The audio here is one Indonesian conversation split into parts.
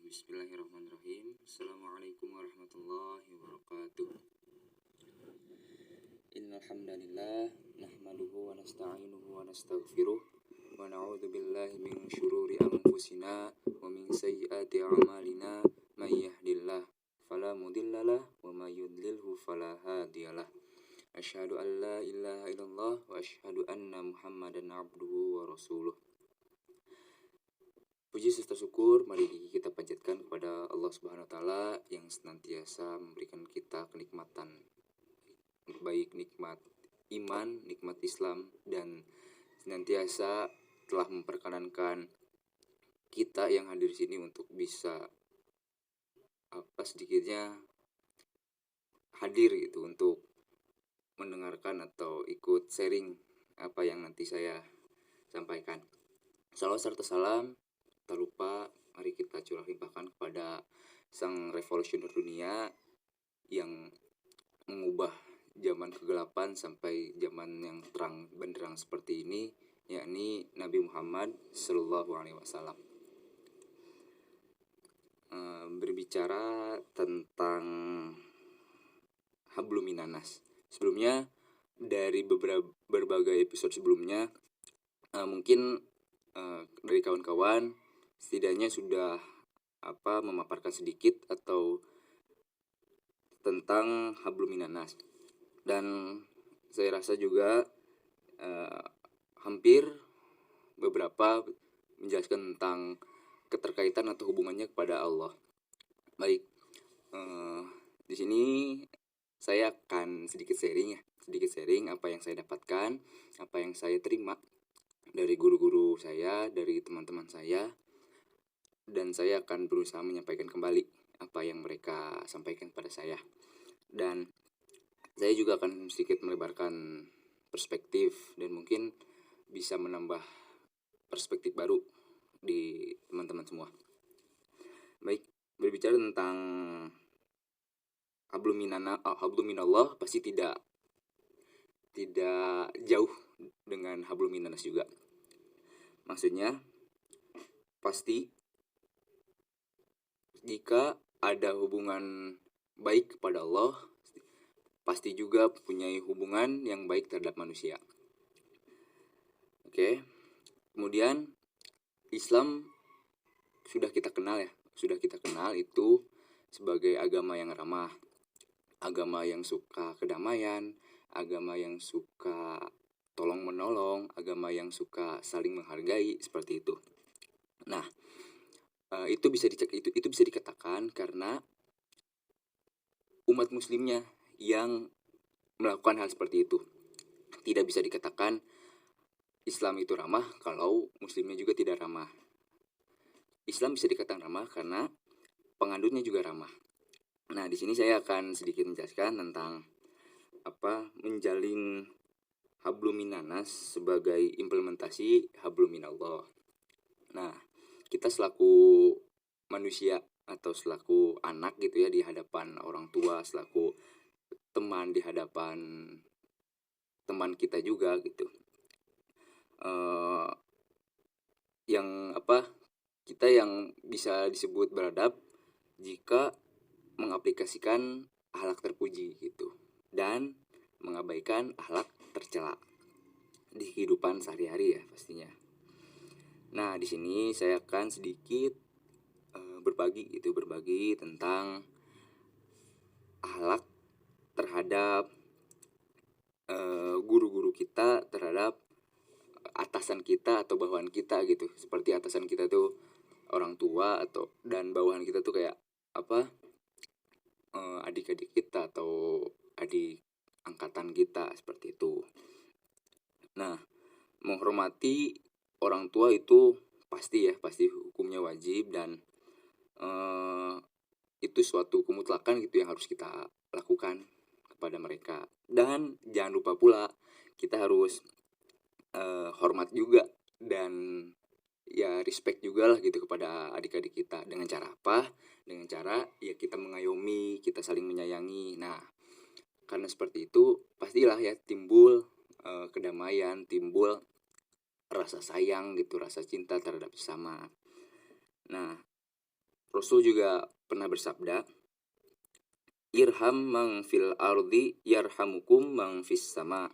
Bismillahirrahmanirrahim. Assalamualaikum warahmatullahi wabarakatuh. Innal hamdalillah nahmaduhu wa nasta'inuhu wa nastaghfiruh wa na'udzu billahi min syururi anfusina wa min sayyiati a'malina may yahdihillahu fala mudhillalah wa may yudlilhu fala hadiyalah. Asyhadu an la ilaha illallah wa asyhadu anna Muhammadan abduhu wa rasuluh. Puji serta syukur mari kita panjatkan kepada Allah Subhanahu wa taala yang senantiasa memberikan kita kenikmatan baik nikmat iman, nikmat Islam, dan senantiasa telah memperkenankan kita yang hadir di sini untuk bisa sedikitnya hadir gitu untuk mendengarkan atau ikut sharing apa yang nanti saya sampaikan. Salawat serta salam tak lupa mari kita curah limpahkan kepada sang revolusioner dunia yang mengubah zaman kegelapan sampai zaman yang terang benderang seperti ini, yakni Nabi Muhammad Sallallahu Alaihi Wasallam. Berbicara tentang hablum minanas. Sebelumnya dari berbagai episode sebelumnya mungkin dari kawan-kawan setidaknya sudah memaparkan sedikit atau tentang hablum minanas, dan saya rasa juga hampir beberapa menjelaskan tentang keterkaitan atau hubungannya kepada Allah. Baik, di sini saya akan sedikit sharing apa yang saya dapatkan, apa yang saya terima dari guru-guru saya, dari teman-teman saya, dan saya akan berusaha menyampaikan kembali apa yang mereka sampaikan pada saya. Dan saya juga akan sedikit melebarkan perspektif dan mungkin bisa menambah perspektif baru di teman-teman semua. Baik, berbicara tentang hablum minallah pasti tidak jauh dengan hablum minanas juga. Maksudnya pasti jika ada hubungan baik kepada Allah, pasti juga punya hubungan yang baik terhadap manusia. Oke. Kemudian Islam sudah kita kenal itu sebagai agama yang ramah, agama yang suka kedamaian, agama yang suka tolong menolong, agama yang suka saling menghargai, seperti itu. Nah, itu bisa dikatakan karena umat muslimnya yang melakukan hal seperti itu. Tidak bisa dikatakan Islam itu ramah kalau muslimnya juga tidak ramah. Islam bisa dikatakan ramah karena penganutnya juga ramah. Nah, di sini saya akan sedikit menjelaskan tentang menjalin hablum minanas sebagai implementasi hablum minallah. Nah, kita selaku manusia atau selaku anak gitu ya di hadapan orang tua, selaku teman di hadapan teman kita juga gitu. Kita yang bisa disebut beradab jika mengaplikasikan akhlak terpuji gitu dan mengabaikan akhlak tercela di kehidupan sehari-hari ya pastinya. Nah, di sini saya akan sedikit berbagi tentang akhlak terhadap guru-guru kita, terhadap atasan kita atau bawahan kita gitu. Seperti atasan kita tuh orang tua dan bawahan kita tuh kayak adik-adik kita atau adik angkatan kita, seperti itu. Nah, menghormati orang tua itu pasti hukumnya wajib, dan itu suatu kemutlakan gitu yang harus kita lakukan kepada mereka. Dan jangan lupa pula kita harus hormat juga dan ya respect juga lah gitu kepada adik-adik kita. Dengan cara apa? Dengan cara ya kita mengayomi, kita saling menyayangi. Nah, karena seperti itu pastilah ya timbul kedamaian, timbul rasa sayang gitu, rasa cinta terhadap sesama. Nah, Rasul juga pernah bersabda, irham mang fil ardi yarhamukum mang fis sama.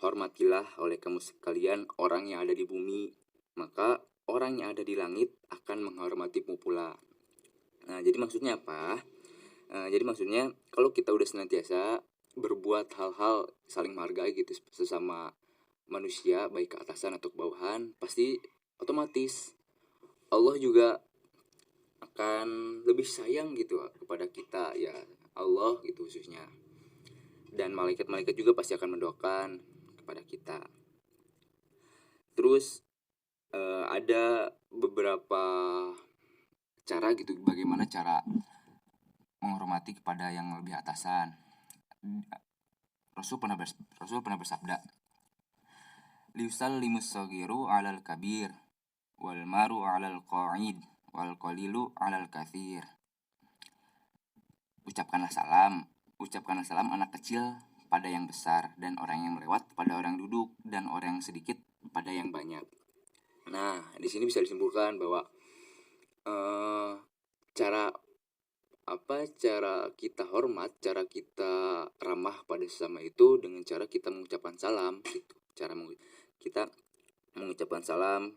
Hormatilah oleh kamu sekalian orang yang ada di bumi, maka orang yang ada di langit akan menghormatimu pula. Nah, jadi maksudnya apa? Jadi maksudnya kalau kita udah senantiasa berbuat hal-hal saling menghargai gitu sesama manusia, baik ke atasan atau ke bawahan, pasti otomatis Allah juga akan lebih sayang gitu kepada kita, ya Allah gitu khususnya. Dan malaikat-malaikat juga pasti akan mendoakan kepada kita. Terus ada beberapa cara gitu bagaimana cara menghormati kepada yang lebih atasan. Rasul pernah bersabda, liusallimus saghiru 'alal kabir wal maru 'alal qa'id wal qalilu 'alal katsir. Ucapkanlah salam anak kecil pada yang besar, dan orang yang melewat pada orang yang duduk, dan orang yang sedikit pada yang banyak. Nah, di sini bisa disimpulkan bahwa cara kita hormat, cara kita ramah pada sesama itu dengan cara kita mengucapkan salam gitu. Kita mengucapkan salam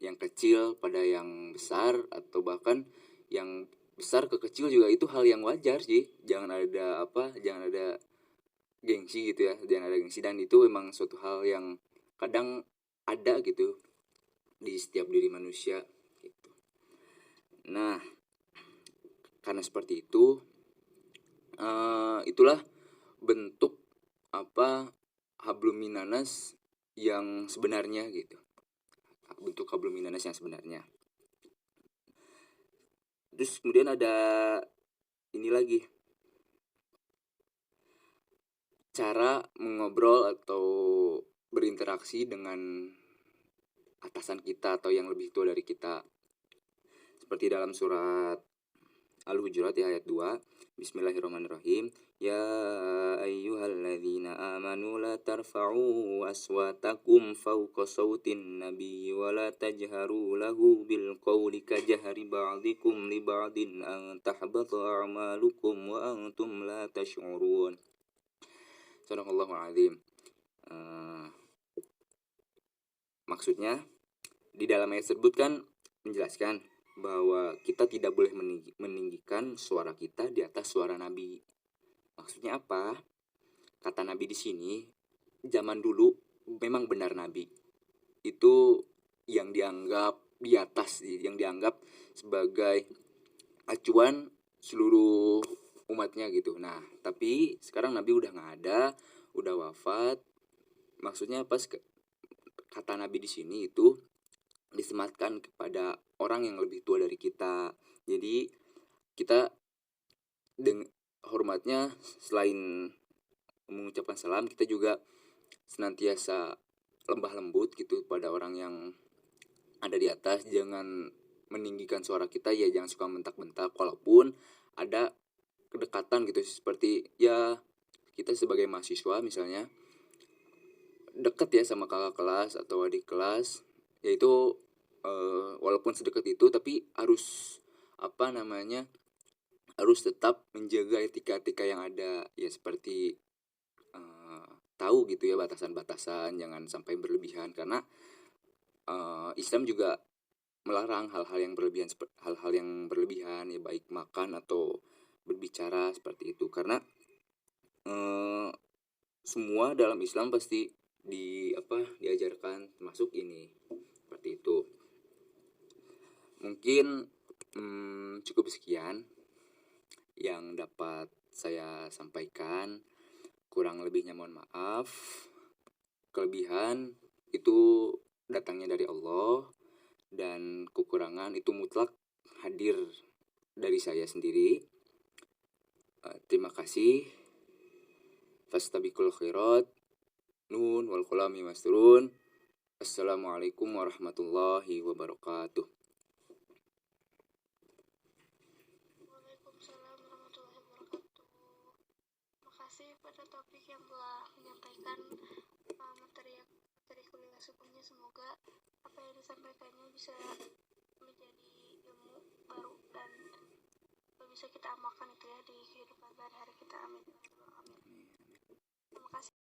yang kecil pada yang besar, atau bahkan yang besar ke kecil juga itu hal yang wajar sih. Jangan ada gengsi gitu ya, jangan ada gengsi, dan itu memang suatu hal yang kadang ada gitu di setiap diri manusia gitu. Nah, karena seperti itu, itulah bentuk hablum minanas yang sebenarnya gitu. Bentuk hablum minanas yang sebenarnya. Terus kemudian ada ini lagi, cara mengobrol atau berinteraksi dengan atasan kita atau yang lebih tua dari kita. Seperti dalam surat Al-Hujurat ayat 2, Bismillahirrahmanirrahim. Ya ayyuhalladzina amanu la tarfa'u aswatakum fawqa sautin nabi wa la tajharu lahu bil qawli kajahri ba'dikum li ba'din an tahbata a'malukum wa antum la tash'urun. Sadaqallahul azim. Maksudnya di dalam ayat tersebut kan menjelaskan bahwa kita tidak boleh meninggikan suara kita di atas suara Nabi. Maksudnya apa? Kata Nabi di sini, zaman dulu memang benar Nabi itu yang dianggap di atas, yang dianggap sebagai acuan seluruh umatnya gitu. Nah, tapi sekarang Nabi udah nggak ada, udah wafat. Maksudnya apa? Kata Nabi di sini itu disematkan kepada orang yang lebih tua dari kita. Jadi kita hormatnya selain mengucapkan salam, kita juga senantiasa lembah lembut gitu pada orang yang ada di atas. Jangan meninggikan suara kita, ya jangan suka bentak-bentak walaupun ada kedekatan gitu, seperti ya kita sebagai mahasiswa misalnya deket ya sama kakak kelas atau adik kelas, yaitu walaupun sedekat itu tapi harus harus tetap menjaga etika-etika yang ada, ya seperti tahu gitu ya batasan-batasan, jangan sampai berlebihan, karena Islam juga melarang hal-hal yang berlebihan ya, baik makan atau berbicara seperti itu, karena semua dalam Islam pasti diajarkan termasuk ini seperti itu. Mungkin cukup sekian yang dapat saya sampaikan. Kurang lebihnya mohon maaf. Kelebihan itu datangnya dari Allah, dan kekurangan itu mutlak hadir dari saya sendiri. Terima kasih. Fastabiqul khairat. Nun wal qalami masturun. Assalamualaikum warahmatullahi wabarakatuh. Waalaikumsalam warahmatullahi wabarakatuh. Terima kasih pada topik yang telah menyampaikan materi kuliah sebelumnya. Semoga apa yang disampaikannya bisa menjadi ilmu baru dan bisa kita amalkan itu ya di kehidupan sehari-hari kita. Amin.